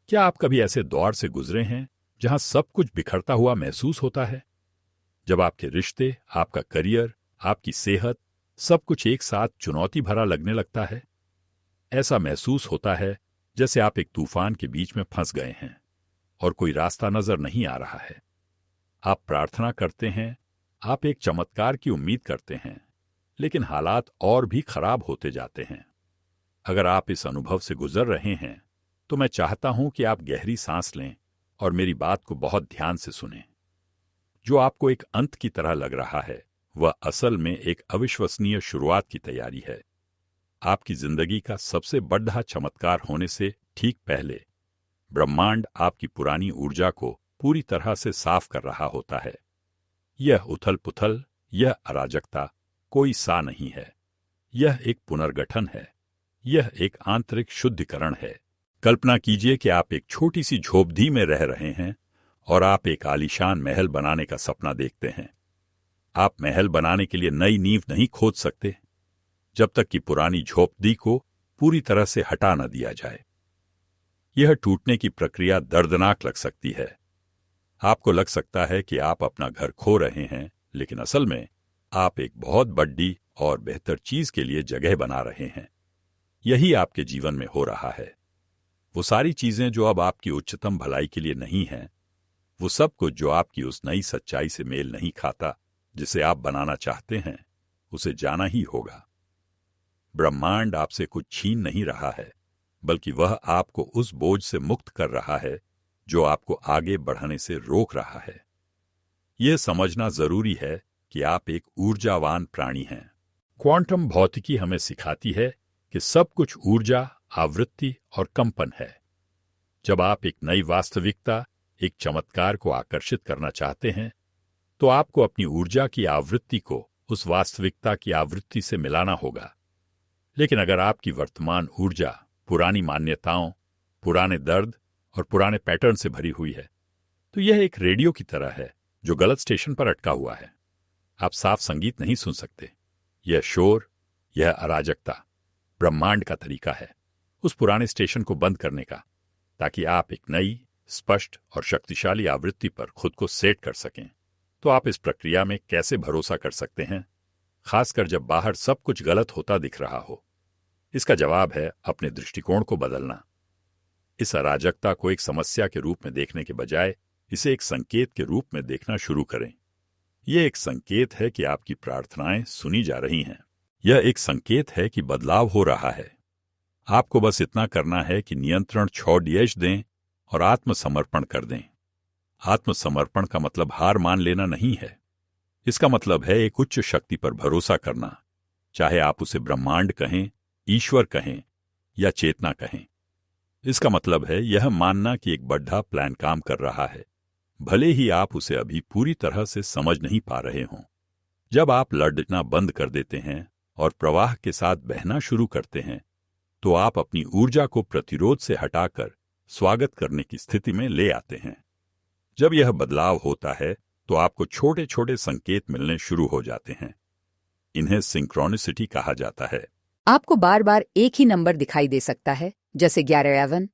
क्या आप कभी ऐसे दौर से गुजरे हैं जहां सब कुछ बिखरता हुआ महसूस होता है? जब आपके रिश्ते, आपका करियर, आपकी सेहत, सब कुछ एक साथ चुनौती भरा लगने लगता है। ऐसा महसूस होता है जैसे आप एक तूफान के बीच में फंस गए हैं और कोई रास्ता नजर नहीं आ रहा है। आप प्रार्थना करते हैं, आप एक चमत्कार की उम्मीद करते हैं, लेकिन हालात और भी खराब होते जाते हैं। अगर आप इस अनुभव से गुजर रहे हैं तो मैं चाहता हूं कि आप गहरी सांस लें और मेरी बात को बहुत ध्यान से सुनें। जो आपको एक अंत की तरह लग रहा है वह असल में एक अविश्वसनीय शुरुआत की तैयारी है। आपकी जिंदगी का सबसे बड़ा चमत्कार होने से ठीक पहले ब्रह्मांड आपकी पुरानी ऊर्जा को पूरी तरह से साफ कर रहा होता है। यह उथल पुथल, यह अराजकता कोई सा नहीं है। यह एक पुनर्गठन है। यह एक आंतरिक शुद्धिकरण है। कल्पना कीजिए कि आप एक छोटी सी झोपड़ी में रह रहे हैं और आप एक आलीशान महल बनाने का सपना देखते हैं। आप महल बनाने के लिए नई नींव नहीं खोद सकते जब तक कि पुरानी झोपड़ी को पूरी तरह से हटा न दिया जाए। यह टूटने की प्रक्रिया दर्दनाक लग सकती है। आपको लग सकता है कि आप अपना घर खो रहे हैं, लेकिन असल में आप एक बहुत बड़ी और बेहतर चीज के लिए जगह बना रहे हैं। यही आपके जीवन में हो रहा है। वो सारी चीजें जो अब आपकी उच्चतम भलाई के लिए नहीं हैं, वो सब कुछ जो आपकी उस नई सच्चाई से मेल नहीं खाता जिसे आप बनाना चाहते हैं, उसे जाना ही होगा। ब्रह्मांड आपसे कुछ छीन नहीं रहा है, बल्कि वह आपको उस बोझ से मुक्त कर रहा है जो आपको आगे बढ़ने से रोक रहा है। यह समझना जरूरी है कि आप एक ऊर्जावान प्राणी हैं। क्वांटम भौतिकी हमें सिखाती है कि सब कुछ ऊर्जा, आवृत्ति और कंपन है। जब आप एक नई वास्तविकता, एक चमत्कार को आकर्षित करना चाहते हैं, तो आपको अपनी ऊर्जा की आवृत्ति को उस वास्तविकता की आवृत्ति से मिलाना होगा। लेकिन अगर आपकी वर्तमान ऊर्जा पुरानी मान्यताओं, पुराने दर्द और पुराने पैटर्न से भरी हुई है, तो यह एक रेडियो की तरह है जो गलत स्टेशन पर अटका हुआ है। आप साफ संगीत नहीं सुन सकते। यह शोर, यह अराजकता ब्रह्मांड का तरीका है उस पुराने स्टेशन को बंद करने का, ताकि आप एक नई, स्पष्ट और शक्तिशाली आवृत्ति पर खुद को सेट कर सकें। तो आप इस प्रक्रिया में कैसे भरोसा कर सकते हैं, खासकर जब बाहर सब कुछ गलत होता दिख रहा हो? इसका जवाब है अपने दृष्टिकोण को बदलना। इस अराजकता को एक समस्या के रूप में देखने के बजाय इसे एक संकेत के रूप में देखना शुरू करें। यह एक संकेत है कि आपकी प्रार्थनाएं सुनी जा रही हैं। यह एक संकेत है कि बदलाव हो रहा है। आपको बस इतना करना है कि नियंत्रण छोड़ दें और आत्मसमर्पण कर दें। आत्मसमर्पण का मतलब हार मान लेना नहीं है। इसका मतलब है एक उच्च शक्ति पर भरोसा करना, चाहे आप उसे ब्रह्मांड कहें, ईश्वर कहें या चेतना कहें। इसका मतलब है यह मानना कि एक बड़ा प्लान काम कर रहा है, भले ही आप उसे अभी पूरी तरह से समझ नहीं पा रहे हों। जब आप लड़ना बंद कर देते हैं और प्रवाह के साथ बहना शुरू करते हैं, तो आप अपनी ऊर्जा को प्रतिरोध से हटाकर स्वागत करने की स्थिति में ले आते हैं। जब यह बदलाव होता है तो आपको छोटे छोटे संकेत मिलने शुरू हो जाते हैं। इन्हें सिंक्रोनिसिटी कहा जाता है। आपको बार बार एक ही नंबर दिखाई दे सकता है, जैसे 1111।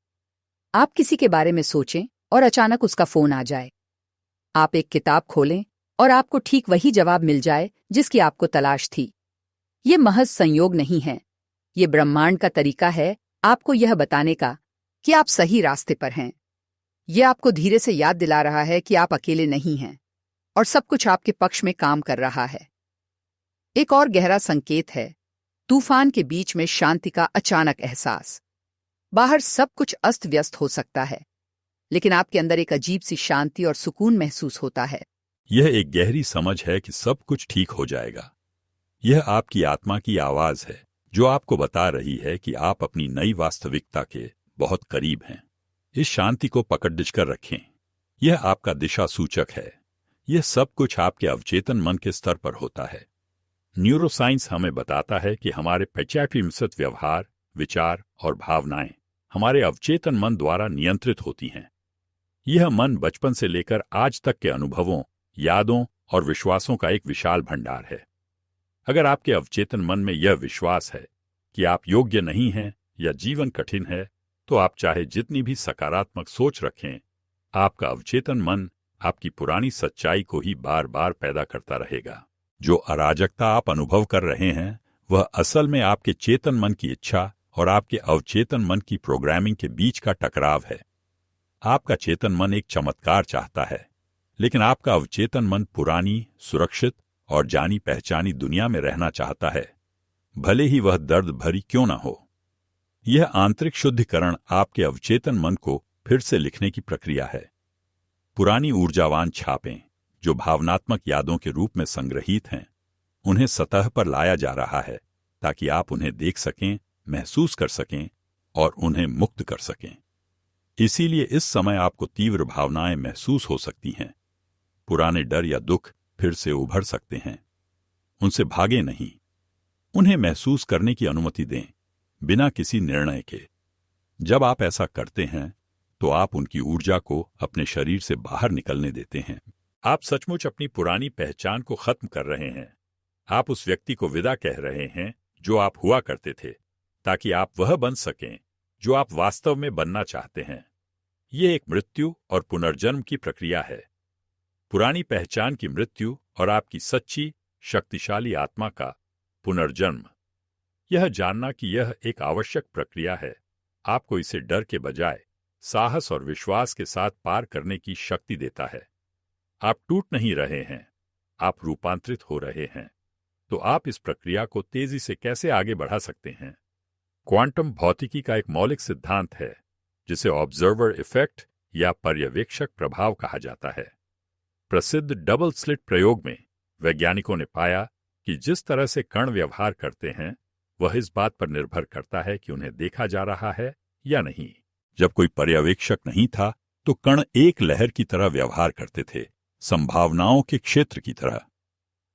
आप किसी के बारे में सोचें और अचानक उसका फोन आ जाए। आप एक किताब खोलें और आपको ठीक वही जवाब मिल जाए जिसकी आपको तलाश थी। ये महज संयोग नहीं है। ये ब्रह्मांड का तरीका है आपको यह बताने का कि आप सही रास्ते पर हैं। यह आपको धीरे से याद दिला रहा है कि आप अकेले नहीं हैं और सब कुछ आपके पक्ष में काम कर रहा है। एक और गहरा संकेत है तूफान के बीच में शांति का अचानक एहसास। बाहर सब कुछ अस्त व्यस्त हो सकता है, लेकिन आपके अंदर एक अजीब सी शांति और सुकून महसूस होता है। यह एक गहरी समझ है कि सब कुछ ठीक हो जाएगा। यह आपकी आत्मा की आवाज है जो आपको बता रही है कि आप अपनी नई वास्तविकता के बहुत करीब हैं। इस शांति को पकड़ कर रखें। यह आपका दिशा सूचक है। यह सब कुछ आपके अवचेतन मन के स्तर पर होता है। न्यूरोसाइंस हमें बताता है कि हमारे 85% व्यवहार, विचार और भावनाएं हमारे अवचेतन मन द्वारा नियंत्रित होती हैं। यह मन बचपन से लेकर आज तक के अनुभवों, यादों और विश्वासों का एक विशाल भंडार है। अगर आपके अवचेतन मन में यह विश्वास है कि आप योग्य नहीं हैं या जीवन कठिन है, तो आप चाहे जितनी भी सकारात्मक सोच रखें, आपका अवचेतन मन आपकी पुरानी सच्चाई को ही बार बार पैदा करता रहेगा। जो अराजकता आप अनुभव कर रहे हैं वह असल में आपके चेतन मन की इच्छा और आपके अवचेतन मन की प्रोग्रामिंग के बीच का टकराव है। आपका चेतन मन एक चमत्कार चाहता है, लेकिन आपका अवचेतन मन पुरानी, सुरक्षित और जानी पहचानी दुनिया में रहना चाहता है, भले ही वह दर्द भरी क्यों न हो। यह आंतरिक शुद्धिकरण आपके अवचेतन मन को फिर से लिखने की प्रक्रिया है। पुरानी ऊर्जावान छापें जो भावनात्मक यादों के रूप में संग्रहीत हैं, उन्हें सतह पर लाया जा रहा है ताकि आप उन्हें देख सकें, महसूस कर सकें और उन्हें मुक्त कर सकें। इसीलिए इस समय आपको तीव्र भावनाएं महसूस हो सकती हैं। पुराने डर या दुख फिर से उभर सकते हैं। उनसे भागे नहीं, उन्हें महसूस करने की अनुमति दें, बिना किसी निर्णय के। जब आप ऐसा करते हैं तो आप उनकी ऊर्जा को अपने शरीर से बाहर निकलने देते हैं। आप सचमुच अपनी पुरानी पहचान को खत्म कर रहे हैं। आप उस व्यक्ति को विदा कह रहे हैं जो आप हुआ करते थे, ताकि आप वह बन सकें जो आप वास्तव में बनना चाहते हैं। यह एक मृत्यु और पुनर्जन्म की प्रक्रिया है। पुरानी पहचान की मृत्यु और आपकी सच्ची, शक्तिशाली आत्मा का पुनर्जन्म। यह जानना कि यह एक आवश्यक प्रक्रिया है, आपको इसे डर के बजाय साहस और विश्वास के साथ पार करने की शक्ति देता है। आप टूट नहीं रहे हैं, आप रूपांतरित हो रहे हैं। तो आप इस प्रक्रिया को तेजी से कैसे आगे बढ़ा सकते हैं? क्वांटम भौतिकी का एक मौलिक सिद्धांत है जिसे ऑब्जर्वर इफेक्ट या पर्यवेक्षक प्रभाव कहा जाता है। प्रसिद्ध डबल स्लिट प्रयोग में वैज्ञानिकों ने पाया कि जिस तरह से कण व्यवहार करते हैं वह इस बात पर निर्भर करता है कि उन्हें देखा जा रहा है या नहीं। जब कोई पर्यवेक्षक नहीं था तो कण एक लहर की तरह व्यवहार करते थे, संभावनाओं के क्षेत्र की तरह।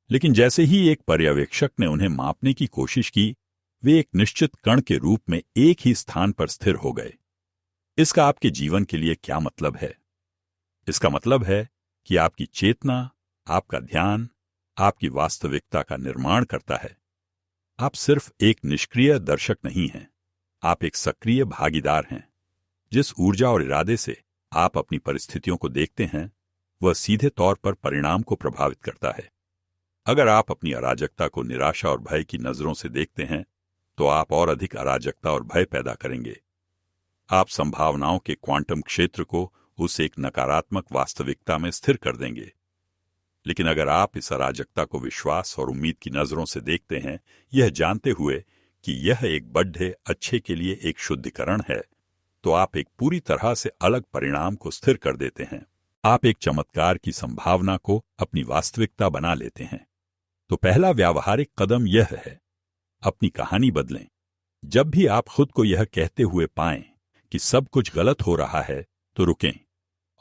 लेकिन जैसे ही एक पर्यवेक्षक ने उन्हें मापने की कोशिश की, वे एक निश्चित कण के रूप में एक ही स्थान पर स्थिर हो गए। इसका आपके जीवन के लिए क्या मतलब है? इसका मतलब है कि आपकी चेतना, आपका ध्यान, आपकी वास्तविकता का निर्माण करता है। आप सिर्फ एक निष्क्रिय दर्शक नहीं हैं, आप एक सक्रिय भागीदार हैं। जिस ऊर्जा और इरादे से आप अपनी परिस्थितियों को देखते हैं, वह सीधे तौर पर परिणाम को प्रभावित करता है। अगर आप अपनी अराजकता को निराशा और भय की नजरों से देखते हैं, तो आप और अधिक अराजकता और भय पैदा करेंगे। आप संभावनाओं के क्वांटम क्षेत्र को उस एक नकारात्मक वास्तविकता में स्थिर कर देंगे। लेकिन अगर आप इस अराजकता को विश्वास और उम्मीद की नजरों से देखते हैं, यह जानते हुए कि यह एक बड़े अच्छे के लिए एक शुद्धिकरण है, तो आप एक पूरी तरह से अलग परिणाम को स्थिर कर देते हैं। आप एक चमत्कार की संभावना को अपनी वास्तविकता बना लेते हैं। तो पहला व्यावहारिक कदम यह है, अपनी कहानी बदलें। जब भी आप खुद को यह कहते हुए पाएं कि सब कुछ गलत हो रहा है, तो रुकें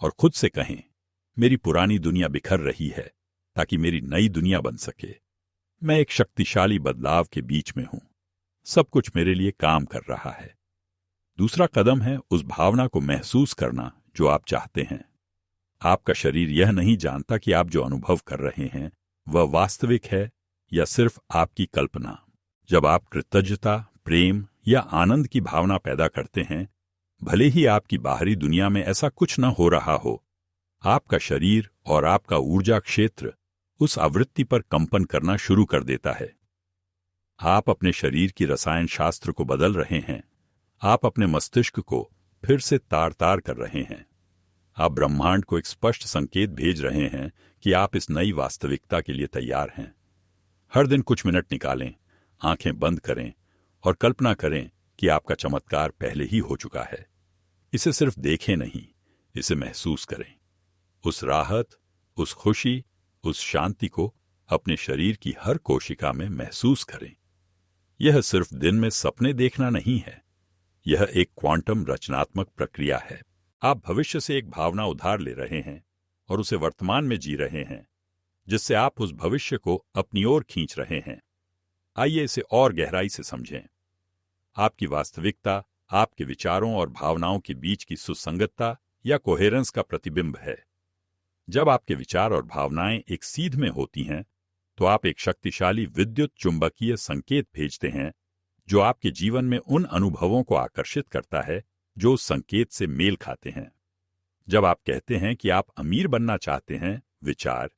और खुद से कहें, मेरी पुरानी दुनिया बिखर रही है ताकि मेरी नई दुनिया बन सके। मैं एक शक्तिशाली बदलाव के बीच में हूं, सब कुछ मेरे लिए काम कर रहा है। दूसरा कदम है उस भावना को महसूस करना जो आप चाहते हैं। आपका शरीर यह नहीं जानता कि आप जो अनुभव कर रहे हैं वह वास्तविक है या सिर्फ आपकी कल्पना। जब आप कृतज्ञता, प्रेम या आनंद की भावना पैदा करते हैं, भले ही आपकी बाहरी दुनिया में ऐसा कुछ न हो रहा हो, आपका शरीर और आपका ऊर्जा क्षेत्र उस आवृत्ति पर कंपन करना शुरू कर देता है। आप अपने शरीर की रसायन शास्त्र को बदल रहे हैं। आप अपने मस्तिष्क को फिर से तार तार कर रहे हैं। आप ब्रह्मांड को एक स्पष्ट संकेत भेज रहे हैं कि आप इस नई वास्तविकता के लिए तैयार हैं। हर दिन कुछ मिनट निकालें, आंखें बंद करें और कल्पना करें कि आपका चमत्कार पहले ही हो चुका है। इसे सिर्फ देखें नहीं, इसे महसूस करें। उस राहत, उस खुशी, उस शांति को अपने शरीर की हर कोशिका में महसूस करें। यह सिर्फ दिन में सपने देखना नहीं है, यह एक क्वांटम रचनात्मक प्रक्रिया है। आप भविष्य से एक भावना उधार ले रहे हैं और उसे वर्तमान में जी रहे हैं, जिससे आप उस भविष्य को अपनी ओर खींच रहे हैं। आइए इसे और गहराई से समझें। आपकी वास्तविकता आपके विचारों और भावनाओं के बीच की सुसंगतता या कोहेरेंस का प्रतिबिंब है। जब आपके विचार और भावनाएं एक सीध में होती हैं, तो आप एक शक्तिशाली विद्युत चुंबकीय संकेत भेजते हैं जो आपके जीवन में उन अनुभवों को आकर्षित करता है जो उस संकेत से मेल खाते हैं। जब आप कहते हैं कि आप अमीर बनना चाहते हैं, विचार,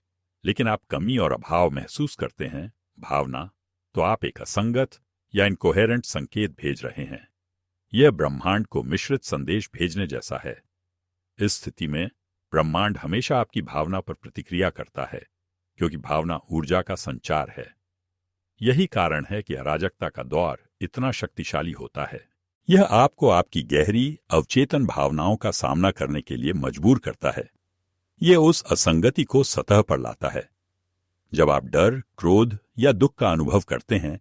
लेकिन आप कमी और अभाव महसूस करते हैं, भावना, तो आप एक असंगत या इनकोहेरेंट संकेत भेज रहे हैं। यह ब्रह्मांड को मिश्रित संदेश भेजने जैसा है। इस स्थिति में ब्रह्मांड हमेशा आपकी भावना पर प्रतिक्रिया करता है, क्योंकि भावना ऊर्जा का संचार है। यही कारण है कि अराजकता का दौर इतना शक्तिशाली होता है। यह आपको आपकी गहरी अवचेतन भावनाओं का सामना करने के लिए मजबूर करता है। यह उस असंगति को सतह पर लाता है। जब आप डर, क्रोध या दुख का अनुभव करते हैं,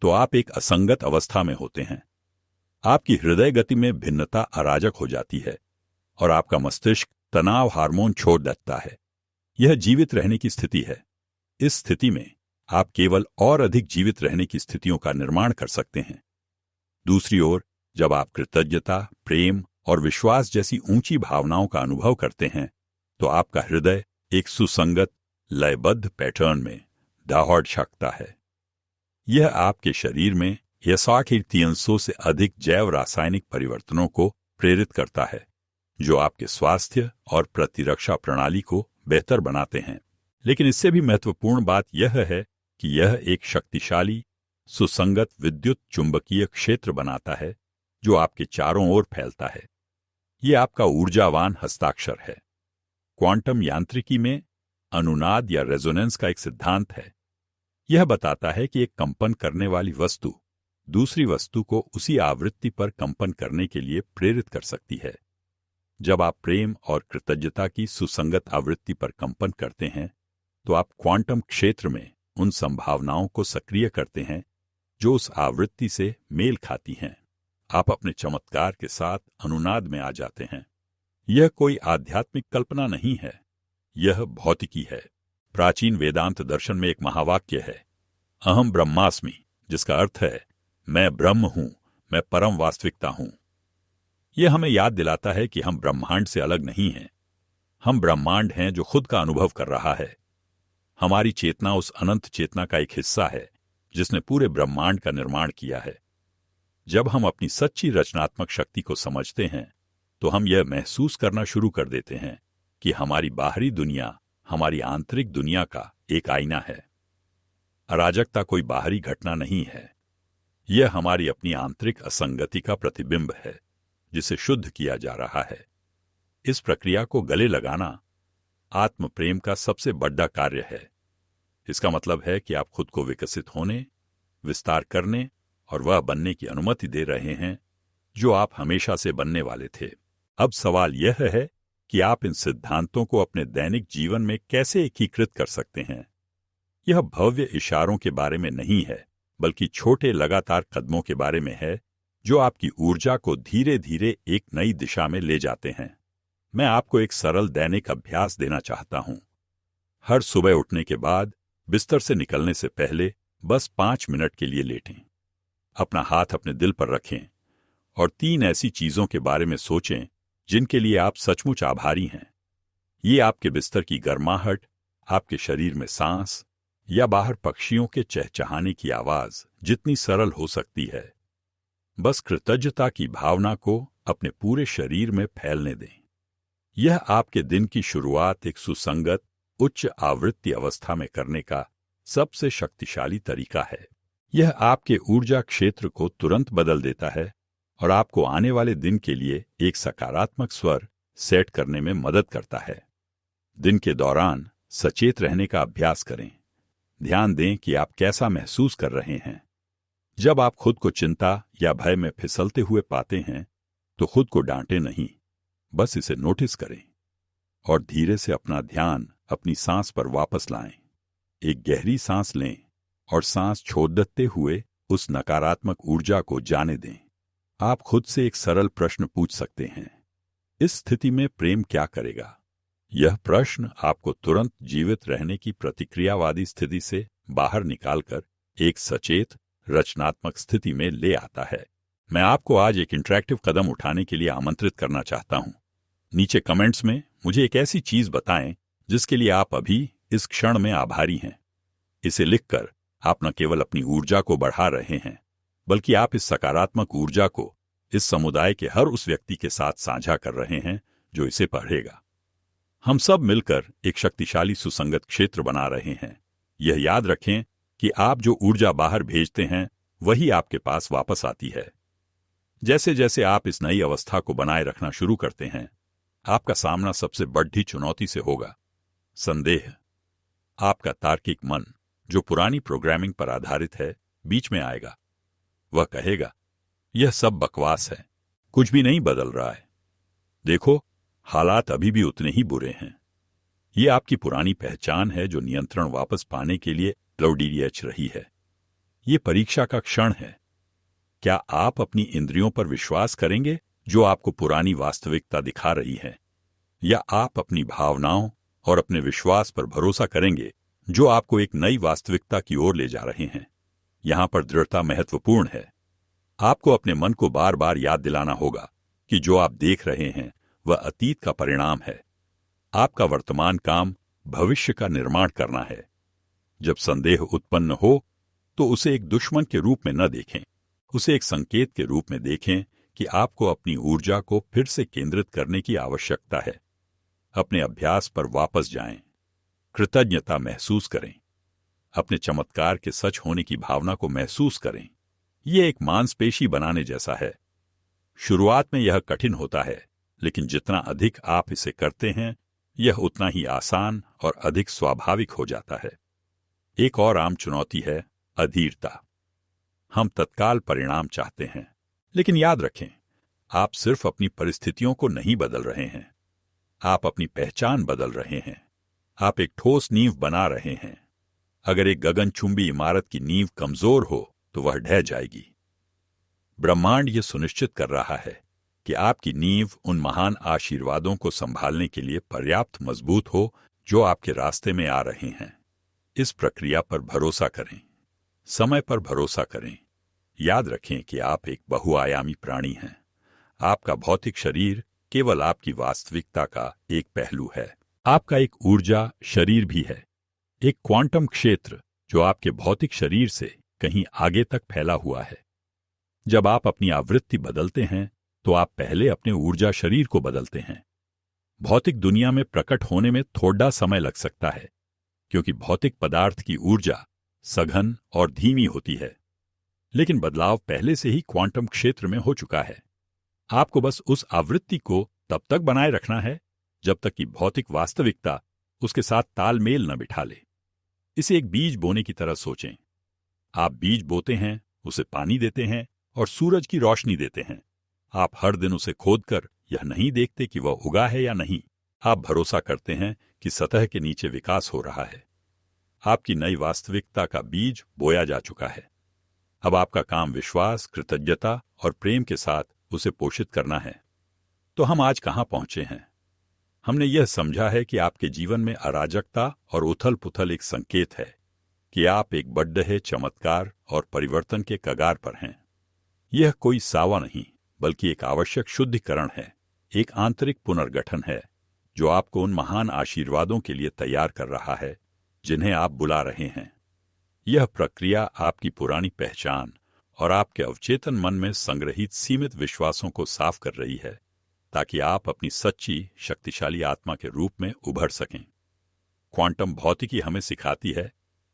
तो आप एक असंगत अवस्था में होते हैं। आपकी हृदय गति में भिन्नता अराजक हो जाती है और आपका मस्तिष्क तनाव हार्मोन छोड़ देता है। यह जीवित रहने की स्थिति है। इस स्थिति में आप केवल और अधिक जीवित रहने की स्थितियों का निर्माण कर सकते हैं। दूसरी ओर, जब आप कृतज्ञता, प्रेम और विश्वास जैसी ऊंची भावनाओं का अनुभव करते हैं, तो आपका हृदय एक सुसंगत, लयबद्ध पैटर्न में दौड़ सकता है। यह आपके शरीर में 60 से अधिक जैव रासायनिक परिवर्तनों को प्रेरित करता है, जो आपके स्वास्थ्य और प्रतिरक्षा प्रणाली को बेहतर बनाते हैं। लेकिन इससे भी महत्वपूर्ण बात यह है कि यह एक शक्तिशाली, सुसंगत विद्युत चुंबकीय क्षेत्र बनाता है, जो आपके चारों ओर फैलता है। यह आपका ऊर्जावान हस्ताक्षर है। क्वांटम यांत्रिकी में अनुनाद या रेजोनेंस का एक सिद्धांत है। यह बताता है कि एक कंपन करने वाली वस्तु दूसरी वस्तु को उसी आवृत्ति पर कंपन करने के लिए प्रेरित कर सकती है। जब आप प्रेम और कृतज्ञता की सुसंगत आवृत्ति पर कंपन करते हैं, तो आप क्वांटम क्षेत्र में उन संभावनाओं को सक्रिय करते हैं जो उस आवृत्ति से मेल खाती हैं। आप अपने चमत्कार के साथ अनुनाद में आ जाते हैं। यह कोई आध्यात्मिक कल्पना नहीं है, यह भौतिकी है। प्राचीन वेदांत दर्शन में एक महावाक्य है, अहम ब्रह्मास्मि, जिसका अर्थ है मैं ब्रह्म हूं, मैं परम वास्तविकता हूं। यह हमें याद दिलाता है कि हम ब्रह्मांड से अलग नहीं हैं। हम ब्रह्मांड हैं जो खुद का अनुभव कर रहा है। हमारी चेतना उस अनंत चेतना का एक हिस्सा है जिसने पूरे ब्रह्मांड का निर्माण किया है। जब हम अपनी सच्ची रचनात्मक शक्ति को समझते हैं, तो हम यह महसूस करना शुरू कर देते हैं कि हमारी बाहरी दुनिया हमारी आंतरिक दुनिया का एक आईना है। अराजकता कोई बाहरी घटना नहीं है, यह हमारी अपनी आंतरिक असंगति का प्रतिबिंब है जिसे शुद्ध किया जा रहा है। इस प्रक्रिया को गले लगाना आत्म प्रेम का सबसे बड़ा कार्य है। इसका मतलब है कि आप खुद को विकसित होने, विस्तार करने और वह बनने की अनुमति दे रहे हैं जो आप हमेशा से बनने वाले थे। अब सवाल यह है कि आप इन सिद्धांतों को अपने दैनिक जीवन में कैसे एकीकृत कर सकते हैं। यह भव्य इशारों के बारे में नहीं है, बल्कि छोटे लगातार कदमों के बारे में है जो आपकी ऊर्जा को धीरे धीरे एक नई दिशा में ले जाते हैं। मैं आपको एक सरल दैनिक अभ्यास देना चाहता हूं। हर सुबह उठने के बाद बिस्तर से निकलने से पहले बस 5 मिनट के लिए लेटें। अपना हाथ अपने दिल पर रखें और 3 ऐसी चीजों के बारे में सोचें जिनके लिए आप सचमुच आभारी हैं। ये आपके बिस्तर की गर्माहट, आपके शरीर में सांस, या बाहर पक्षियों के चहचहाने की आवाज जितनी सरल हो सकती है। बस कृतज्ञता की भावना को अपने पूरे शरीर में फैलने दें। यह आपके दिन की शुरुआत एक सुसंगत, उच्च आवृत्ति अवस्था में करने का सबसे शक्तिशाली तरीका है। यह आपके ऊर्जा क्षेत्र को तुरंत बदल देता है और आपको आने वाले दिन के लिए एक सकारात्मक स्वर सेट करने में मदद करता है। दिन के दौरान सचेत रहने का अभ्यास करें। ध्यान दें कि आप कैसा महसूस कर रहे हैं। जब आप खुद को चिंता या भय में फिसलते हुए पाते हैं, तो खुद को डांटें नहीं, बस इसे नोटिस करें और धीरे से अपना ध्यान अपनी सांस पर वापस लाएं। एक गहरी सांस लें और सांस छोड़ते हुए उस नकारात्मक ऊर्जा को जाने दें। आप खुद से एक सरल प्रश्न पूछ सकते हैं, इस स्थिति में प्रेम क्या करेगा? यह प्रश्न आपको तुरंत जीवित रहने की प्रतिक्रियावादी स्थिति से बाहर निकालकर एक सचेत, रचनात्मक स्थिति में ले आता है। मैं आपको आज एक इंटरैक्टिव कदम उठाने के लिए आमंत्रित करना चाहता हूं। नीचे कमेंट्स में मुझे एक ऐसी चीज बताएं जिसके लिए आप अभी इस क्षण में आभारी हैं। इसे लिखकर आप न केवल अपनी ऊर्जा को बढ़ा रहे हैं, बल्कि आप इस सकारात्मक ऊर्जा को इस समुदाय के हर उस व्यक्ति के साथ साझा कर रहे हैं जो इसे पढ़ेगा। हम सब मिलकर एक शक्तिशाली सुसंगत क्षेत्र बना रहे हैं। यह याद रखें कि आप जो ऊर्जा बाहर भेजते हैं वही आपके पास वापस आती है। जैसे जैसे आप इस नई अवस्था को बनाए रखना शुरू करते हैं, आपका सामना सबसे बड़ी चुनौती से होगा संदेह। आपका तार्किक मन, जो पुरानी प्रोग्रामिंग पर आधारित है, बीच में आएगा। वह कहेगा, यह सब बकवास है, कुछ भी नहीं बदल रहा है। देखो, हालात अभी भी उतने ही बुरे हैं। यह आपकी पुरानी पहचान है जो नियंत्रण वापस पाने के लिए लौडीच रही है। यह परीक्षा का क्षण है। क्या आप अपनी इंद्रियों पर विश्वास करेंगे जो आपको पुरानी वास्तविकता दिखा रही है, या आप अपनी भावनाओं और अपने विश्वास पर भरोसा करेंगे जो आपको एक नई वास्तविकता की ओर ले जा रहे हैं? यहां पर दृढ़ता महत्वपूर्ण है। आपको अपने मन को बार बार याद दिलाना होगा कि जो आप देख रहे हैं वह अतीत का परिणाम है। आपका वर्तमान काम भविष्य का निर्माण करना है। जब संदेह उत्पन्न हो तो उसे एक दुश्मन के रूप में न देखें, उसे एक संकेत के रूप में देखें कि आपको अपनी ऊर्जा को फिर से केंद्रित करने की आवश्यकता है। अपने अभ्यास पर वापस जाएं, कृतज्ञता महसूस करें, अपने चमत्कार के सच होने की भावना को महसूस करें। यह एक मांसपेशी बनाने जैसा है। शुरुआत में यह कठिन होता है, लेकिन जितना अधिक आप इसे करते हैं यह उतना ही आसान और अधिक स्वाभाविक हो जाता है। एक और आम चुनौती है अधीरता। हम तत्काल परिणाम चाहते हैं, लेकिन याद रखें, आप सिर्फ अपनी परिस्थितियों को नहीं बदल रहे हैं, आप अपनी पहचान बदल रहे हैं। आप एक ठोस नींव बना रहे हैं। अगर एक गगनचुंबी इमारत की नींव कमजोर हो तो वह ढह जाएगी। ब्रह्मांड यह सुनिश्चित कर रहा है कि आपकी नींव उन महान आशीर्वादों को संभालने के लिए पर्याप्त मजबूत हो जो आपके रास्ते में आ रहे हैं। इस प्रक्रिया पर भरोसा करें, समय पर भरोसा करें। याद रखें कि आप एक बहुआयामी प्राणी हैं। आपका भौतिक शरीर केवल आपकी वास्तविकता का एक पहलू है। आपका एक ऊर्जा शरीर भी है, एक क्वांटम क्षेत्र जो आपके भौतिक शरीर से कहीं आगे तक फैला हुआ है। जब आप अपनी आवृत्ति बदलते हैं तो आप पहले अपने ऊर्जा शरीर को बदलते हैं। भौतिक दुनिया में प्रकट होने में थोड़ा समय लग सकता है, क्योंकि भौतिक पदार्थ की ऊर्जा सघन और धीमी होती है, लेकिन बदलाव पहले से ही क्वांटम क्षेत्र में हो चुका है। आपको बस उस आवृत्ति को तब तक बनाए रखना है जब तक कि भौतिक वास्तविकता उसके साथ तालमेल न बिठा ले। इसे एक बीज बोने की तरह सोचें। आप बीज बोते हैं, उसे पानी देते हैं और सूरज की रोशनी देते हैं। आप हर दिन उसे खोदकर यह नहीं देखते कि वह उगा है या नहीं। आप भरोसा करते हैं कि सतह के नीचे विकास हो रहा है। आपकी नई वास्तविकता का बीज बोया जा चुका है। अब आपका काम विश्वास, कृतज्ञता और प्रेम के साथ उसे पोषित करना है। तो हम आज कहां पहुंचे हैं? हमने यह समझा है कि आपके जीवन में अराजकता और उथल पुथल एक संकेत है कि आप एक बड्ढे चमत्कार और परिवर्तन के कगार पर हैं। यह कोई सावा नहीं, बल्कि एक आवश्यक शुद्धिकरण है, एक आंतरिक पुनर्गठन है जो आपको उन महान आशीर्वादों के लिए तैयार कर रहा है जिन्हें आप बुला रहे हैं। यह प्रक्रिया आपकी पुरानी पहचान और आपके अवचेतन मन में संग्रहित सीमित विश्वासों को साफ कर रही है, ताकि आप अपनी सच्ची शक्तिशाली आत्मा के रूप में उभर सकें। क्वांटम भौतिकी हमें सिखाती है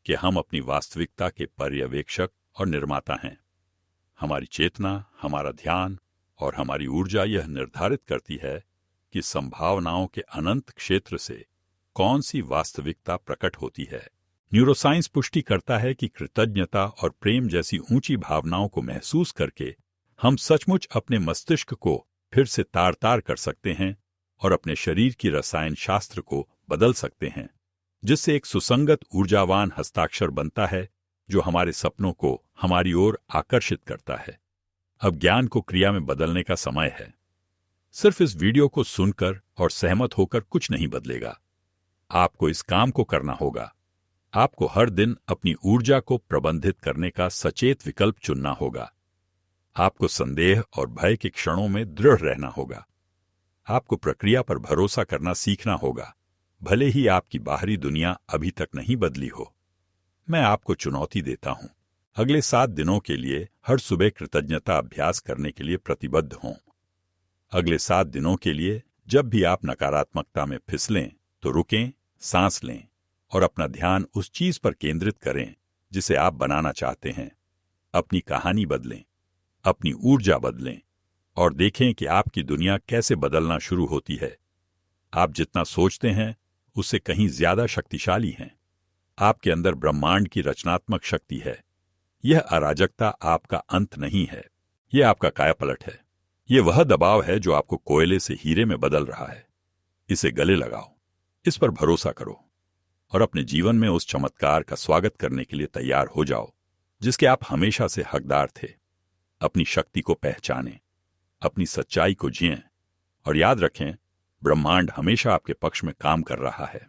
कि हम अपनी वास्तविकता के पर्यवेक्षक और निर्माता हैं। हमारी चेतना, हमारा ध्यान और हमारी ऊर्जा यह निर्धारित करती है कि संभावनाओं के अनंत क्षेत्र से कौन सी वास्तविकता प्रकट होती है। न्यूरोसाइंस पुष्टि करता है कि कृतज्ञता और प्रेम जैसी ऊंची भावनाओं को महसूस करके हम सचमुच अपने मस्तिष्क को फिर से तार तार कर सकते हैं और अपने शरीर की रसायन शास्त्र को बदल सकते हैं, जिससे एक सुसंगत ऊर्जावान हस्ताक्षर बनता है जो हमारे सपनों को हमारी ओर आकर्षित करता है। अब ज्ञान को क्रिया में बदलने का समय है। सिर्फ इस वीडियो को सुनकर और सहमत होकर कुछ नहीं बदलेगा। आपको इस काम को करना होगा। आपको हर दिन अपनी ऊर्जा को प्रबंधित करने का सचेत विकल्प चुनना होगा। आपको संदेह और भय के क्षणों में दृढ़ रहना होगा। आपको प्रक्रिया पर भरोसा करना सीखना होगा, भले ही आपकी बाहरी दुनिया अभी तक नहीं बदली हो। मैं आपको चुनौती देता हूं, अगले 7 दिनों के लिए हर सुबह कृतज्ञता अभ्यास करने के लिए प्रतिबद्ध हों। अगले 7 दिनों के लिए जब भी आप नकारात्मकता में फिसलें तो रुकें, सांस लें और अपना ध्यान उस चीज पर केंद्रित करें जिसे आप बनाना चाहते हैं। अपनी कहानी बदलें, अपनी ऊर्जा बदलें और देखें कि आपकी दुनिया कैसे बदलना शुरू होती है। आप जितना सोचते हैं उससे कहीं ज्यादा शक्तिशाली हैं। आपके अंदर ब्रह्मांड की रचनात्मक शक्ति है। यह अराजकता आपका अंत नहीं है, यह आपका कायापलट है। यह वह दबाव है जो आपको कोयले से हीरे में बदल रहा है। इसे गले लगाओ, इस पर भरोसा करो और अपने जीवन में उस चमत्कार का स्वागत करने के लिए तैयार हो जाओ जिसके आप हमेशा से हकदार थे। अपनी शक्ति को पहचानें, अपनी सच्चाई को जिएं और याद रखें, ब्रह्मांड हमेशा आपके पक्ष में काम कर रहा है।